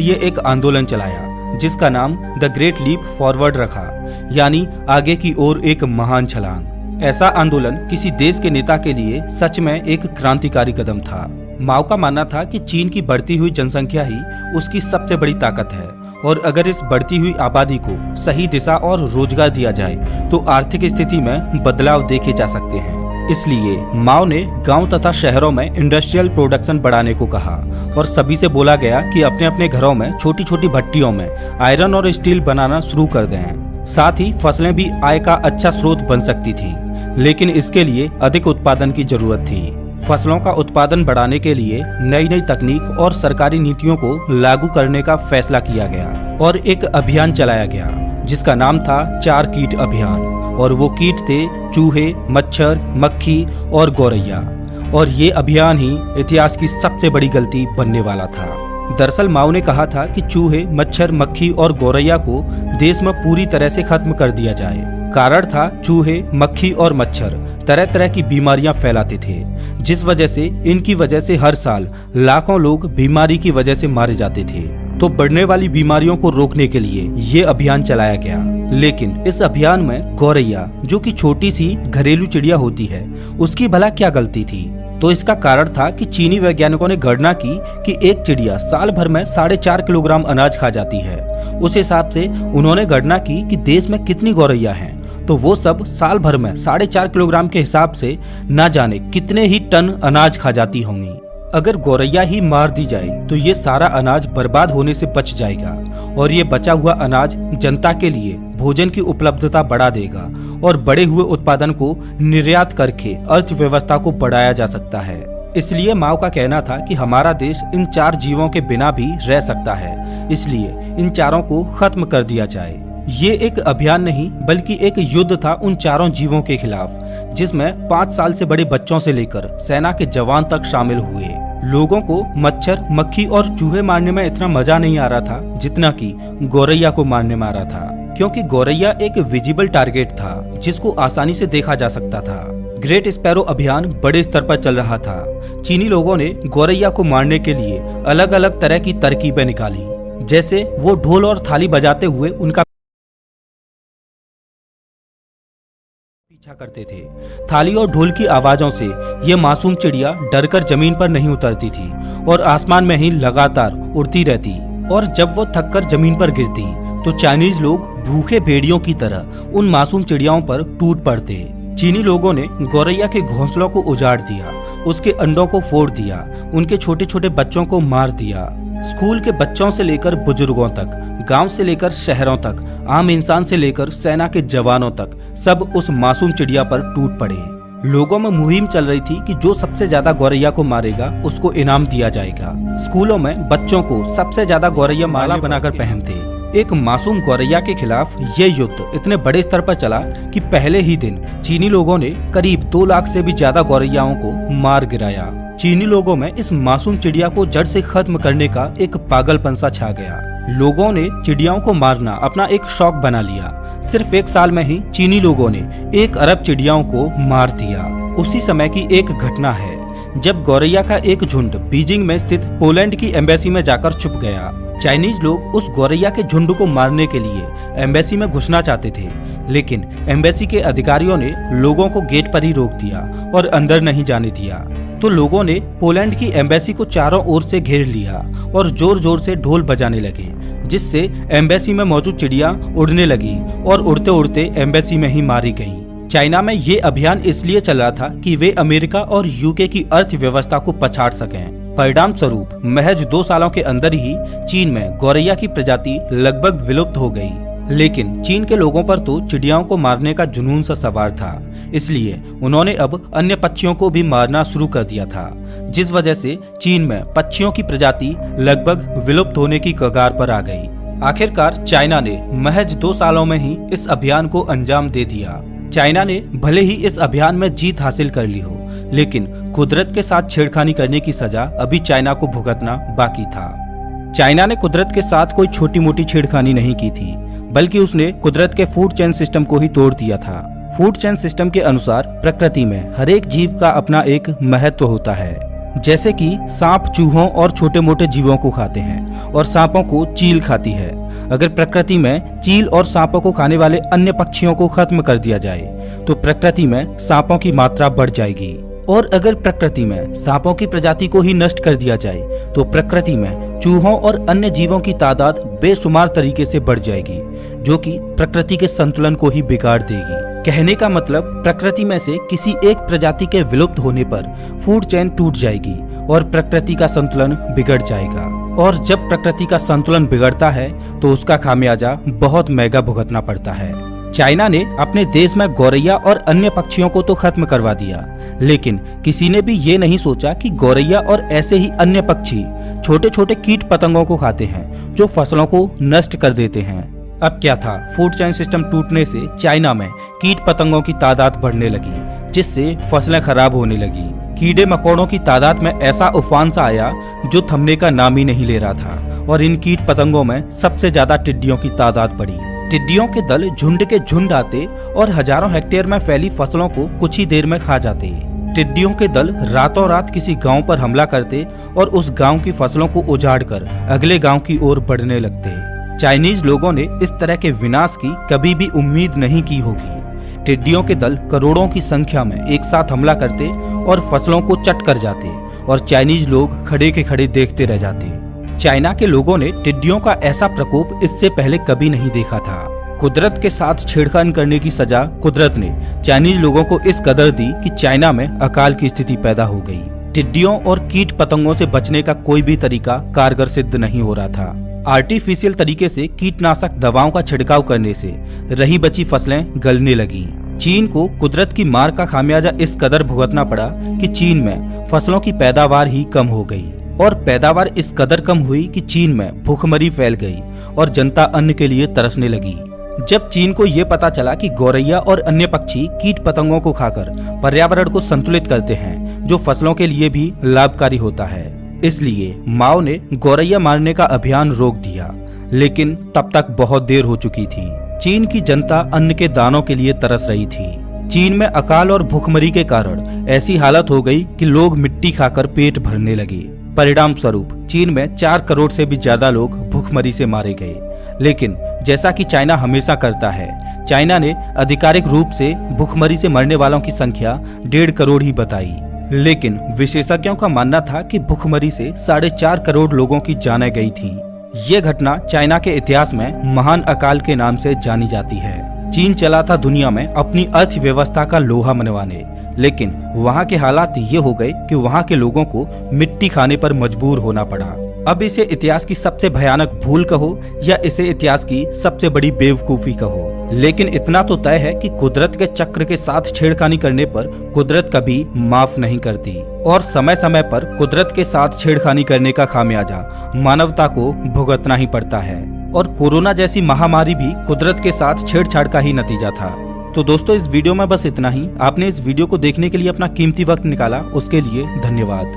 लिए एक आंदोलन चलाया जिसका नाम द ग्रेट लीप फॉरवर्ड रखा, यानी आगे की ओर एक महान छलांग। ऐसा आंदोलन किसी देश के नेता के लिए सच में एक क्रांतिकारी कदम था। माओ का मानना था कि चीन की बढ़ती हुई जनसंख्या ही उसकी सबसे बड़ी ताकत है और अगर इस बढ़ती हुई आबादी को सही दिशा और रोजगार दिया जाए तो आर्थिक स्थिति में बदलाव देखे जा सकते हैं। इसलिए माओ ने गांव तथा शहरों में इंडस्ट्रियल प्रोडक्शन बढ़ाने को कहा और सभी से बोला गया कि अपने अपने घरों में छोटी छोटी भट्टियों में आयरन और स्टील बनाना शुरू कर दें। साथ ही फसलें भी आय का अच्छा स्रोत बन सकती थी, लेकिन इसके लिए अधिक उत्पादन की जरूरत थी। फसलों का उत्पादन बढ़ाने के लिए नई नई तकनीक और सरकारी नीतियों को लागू करने का फैसला किया गया और एक अभियान चलाया गया जिसका नाम था 4 कीट अभियान। और वो कीट थे चूहे, मच्छर, मक्खी और गौरैया। और ये अभियान ही इतिहास की सबसे बड़ी गलती बनने वाला था। दरअसल माओ ने कहा था कि चूहे, मच्छर, मक्खी और गौरैया को देश में पूरी तरह से खत्म कर दिया जाए। कारण था चूहे, मक्खी और मच्छर तरह तरह की बीमारियां फैलाते थे, जिस वजह से इनकी वजह से हर साल लाखों लोग बीमारी की वजह से मारे जाते थे। तो बढ़ने वाली बीमारियों को रोकने के लिए ये अभियान चलाया गया। लेकिन इस अभियान में गौरैया, जो कि छोटी सी घरेलू चिड़िया होती है, उसकी भला क्या गलती थी? तो इसका कारण था कि चीनी वैज्ञानिकों ने गणना की कि एक चिड़िया साल भर में 4.5 किलोग्राम अनाज खा जाती है। उस हिसाब से उन्होंने गणना की कि देश में कितनी गौरैया हैं, तो वो सब साल भर में 4.5 किलोग्राम के हिसाब से ना जाने कितने ही टन अनाज खा जाती होंगी। अगर गौरैया ही मार दी जाए तो ये सारा अनाज बर्बाद होने से बच जाएगा और ये बचा हुआ अनाज जनता के लिए भोजन की उपलब्धता बढ़ा देगा और बढ़े हुए उत्पादन को निर्यात करके अर्थव्यवस्था को बढ़ाया जा सकता है। इसलिए माओ का कहना था कि हमारा देश इन 4 जीवों के बिना भी रह सकता है, इसलिए इन चारों को खत्म कर दिया जाए। ये एक अभियान नहीं बल्कि एक युद्ध था उन चारों जीवों के खिलाफ, जिसमें 5 साल से बड़े बच्चों से लेकर सेना के जवान तक शामिल हुए। लोगों को मच्छर, मक्खी और चूहे मारने में इतना मजा नहीं आ रहा था जितना कि गौरैया को मारने में आ रहा था, क्योंकि गौरैया एक विजिबल टारगेट था जिसको आसानी से देखा जा सकता था। ग्रेट स्पैरो अभियान बड़े स्तर पर चल रहा था। चीनी लोगों ने गौरैया को मारने के लिए अलग अलग तरह की तरकीबें निकाली, जैसे वो ढोल और थाली बजाते हुए उनका पीछा करते थे। थाली और ढोल की आवाजों से ये मासूम चिड़िया डरकर जमीन पर नहीं उतरती थी और आसमान में ही लगातार उड़ती रहती, और जब वो थककर जमीन पर गिरती तो चाइनीज लोग भूखे भेड़ियों की तरह उन मासूम चिड़ियाओं पर टूट पड़ते। चीनी लोगों ने गौरैया के घोंसलों को उजाड़ दिया, उसके अंडों को फोड़ दिया, उनके छोटे छोटे बच्चों को मार दिया। स्कूल के बच्चों से लेकर बुजुर्गों तक, गांव से लेकर शहरों तक, आम इंसान से लेकर सेना के जवानों तक सब उस मासूम चिड़िया पर टूट पड़े। लोगों में मुहिम चल रही थी कि जो सबसे ज्यादा गौरैया को मारेगा उसको इनाम दिया जाएगा। स्कूलों में बच्चों को सबसे ज्यादा गौरैया माला बनाकर पहनते। एक मासूम गौरैया के खिलाफ ये युद्ध इतने बड़े स्तर पर चला कि पहले ही दिन चीनी लोगों ने करीब 2 लाख से भी ज्यादा गौरैयाओं को मार गिराया। चीनी लोगों में इस मासूम चिड़िया को जड़ से खत्म करने का एक पागलपन सा छा गया। लोगों ने चिड़ियाओं को मारना अपना एक शौक बना लिया। सिर्फ 1 साल में ही चीनी लोगों ने 1 अरब चिड़ियाओं को मार दिया। उसी समय की एक घटना है जब गौरैया का एक झुंड बीजिंग में स्थित पोलैंड की एम्बेसी में जाकर छुप गया। चाइनीज लोग उस गौरैया के झुंड को मारने के लिए एम्बेसी में घुसना चाहते थे, लेकिन एम्बेसी के अधिकारियों ने लोगों को गेट पर ही रोक दिया और अंदर नहीं जाने दिया। तो लोगों ने पोलैंड की एम्बेसी को चारों ओर से घेर लिया और जोर जोर से ढोल बजाने लगे, जिससे एम्बेसी में मौजूद चिड़िया उड़ने लगी और उड़ते उड़ते एम्बेसी में ही मारी गईं। चाइना में ये अभियान इसलिए चल रहा था कि वे अमेरिका और यूके की अर्थव्यवस्था को पछाड़ सकें। परिणाम स्वरूप महज 2 सालों के अंदर ही चीन में गौरैया की प्रजाति लगभग विलुप्त हो गई। लेकिन चीन के लोगों पर तो चिड़ियाओं को मारने का जुनून सा सवार था, इसलिए उन्होंने अब अन्य पक्षियों को भी मारना शुरू कर दिया था, जिस वजह से चीन में पक्षियों की प्रजाति लगभग विलुप्त होने की कगार पर आ गई। आखिरकार चाइना ने महज 2 सालों में ही इस अभियान को अंजाम दे दिया। चाइना ने भले ही इस अभियान में जीत हासिल कर ली हो, लेकिन कुदरत के साथ छेड़खानी करने की सजा अभी चाइना को भुगतना बाकी था। चाइना ने कुदरत के साथ कोई छोटी मोटी छेड़खानी नहीं की थी, बल्कि उसने कुदरत के फूड चेन सिस्टम को ही तोड़ दिया था। फूड चेन सिस्टम के अनुसार प्रकृति में हर एक जीव का अपना एक महत्व होता है। जैसे कि सांप चूहों और छोटे मोटे जीवों को खाते हैं और सांपों को चील खाती है। अगर प्रकृति में चील और सांपों को खाने वाले अन्य पक्षियों को खत्म कर दिया जाए तो प्रकृति में सांपों की मात्रा बढ़ जाएगी, और अगर प्रकृति में सांपों की प्रजाति को ही नष्ट कर दिया जाए तो प्रकृति में चूहों और अन्य जीवों की तादाद बेशुमार तरीके से बढ़ जाएगी, जो कि प्रकृति के संतुलन को ही बिगाड़ देगी। कहने का मतलब प्रकृति में से किसी एक प्रजाति के विलुप्त होने पर फूड चेन टूट जाएगी और प्रकृति का संतुलन बिगड़ जाएगा, और जब प्रकृति का संतुलन बिगड़ता है तो उसका खामियाजा बहुत महंगा भुगतना पड़ता है। चाइना ने अपने देश में गौरैया और अन्य पक्षियों को तो खत्म करवा दिया, लेकिन किसी ने भी ये नहीं सोचा कि गौरैया और ऐसे ही अन्य पक्षी छोटे छोटे कीट पतंगों को खाते हैं जो फसलों को नष्ट कर देते हैं। अब क्या था, फूड चेन सिस्टम टूटने से चाइना में कीट पतंगों की तादाद बढ़ने लगी, जिससे फसलें खराब होने लगी। कीड़े मकोड़ों की तादाद में ऐसा उफान सा आया जो थमने का नाम ही नहीं ले रहा था, और इन कीट पतंगों में सबसे ज्यादा टिड्डियों की तादाद बढ़ी। टिड्डियों के दल झुंड के झुंड आते और हजारों हेक्टेयर में फैली फसलों को कुछ ही देर में खा जाते। टिड्डियों के दल रातों रात किसी गांव पर हमला करते और उस गांव की फसलों को उजाड़कर अगले गांव की ओर बढ़ने लगते। चाइनीज लोगों ने इस तरह के विनाश की कभी भी उम्मीद नहीं की होगी। टिड्डियों के दल करोड़ों की संख्या में एक साथ हमला करते और फसलों को चट कर जाते, और चाइनीज लोग खड़े के खड़े देखते रह जाते। चाइना के लोगों ने टिड्डियों का ऐसा प्रकोप इससे पहले कभी नहीं देखा था। कुदरत के साथ छेड़खानी करने की सजा कुदरत ने चाइनीज लोगों को इस कदर दी कि चाइना में अकाल की स्थिति पैदा हो गई। टिड्डियों और कीट पतंगों से बचने का कोई भी तरीका कारगर सिद्ध नहीं हो रहा था। आर्टिफिशियल तरीके से कीटनाशक दवाओं का छिड़काव करने से रही बची फसलें गलने लगीं। चीन को कुदरत की मार का खामियाजा इस कदर भुगतना पड़ा कि चीन में फसलों की पैदावार ही कम हो गई, और पैदावार इस कदर कम हुई कि चीन में भूखमरी फैल गई और जनता अन्न के लिए तरसने लगी। जब चीन को ये पता चला कि गौरैया और अन्य पक्षी कीट पतंगों को खाकर पर्यावरण को संतुलित करते हैं, जो फसलों के लिए भी लाभकारी होता है, इसलिए माओ ने गौरैया मारने का अभियान रोक दिया। लेकिन तब तक बहुत देर हो चुकी थी। चीन की जनता अन्न के दानों के लिए तरस रही थी। चीन में अकाल और भूखमरी के कारण ऐसी हालत हो गई कि लोग मिट्टी खाकर पेट भरने लगे। परिणाम स्वरूप चीन में 4 करोड़ से भी ज्यादा लोग भूखमरी से मारे गए। लेकिन जैसा कि चाइना हमेशा करता है, चाइना ने आधिकारिक रूप से भूखमरी से मरने वालों की संख्या 1.5 करोड़ ही बताई। लेकिन विशेषज्ञों का मानना था कि भूखमरी से 4.5 करोड़ लोगों की जानें गई थीं। ये घटना चाइना के इतिहास में महान अकाल के नाम से जानी जाती है। चीन चला था दुनिया में अपनी अर्थव्यवस्था का लोहा मनवाने, लेकिन वहाँ के हालात ये हो गए कि वहाँ के लोगों को मिट्टी खाने पर मजबूर होना पड़ा। अब इसे इतिहास की सबसे भयानक भूल कहो या इसे इतिहास की सबसे बड़ी बेवकूफी कहो, लेकिन इतना तो तय है कि कुदरत के चक्र के साथ छेड़खानी करने पर कुदरत कभी माफ नहीं करती, और समय समय पर कुदरत के साथ छेड़खानी करने का खामियाजा मानवता को भुगतना ही पड़ता है। और कोरोना जैसी महामारी भी कुदरत के साथ छेड़छाड़ का ही नतीजा था। तो दोस्तों, इस वीडियो में बस इतना ही। आपने इस वीडियो को देखने के लिए अपना कीमती वक्त निकाला, उसके लिए धन्यवाद।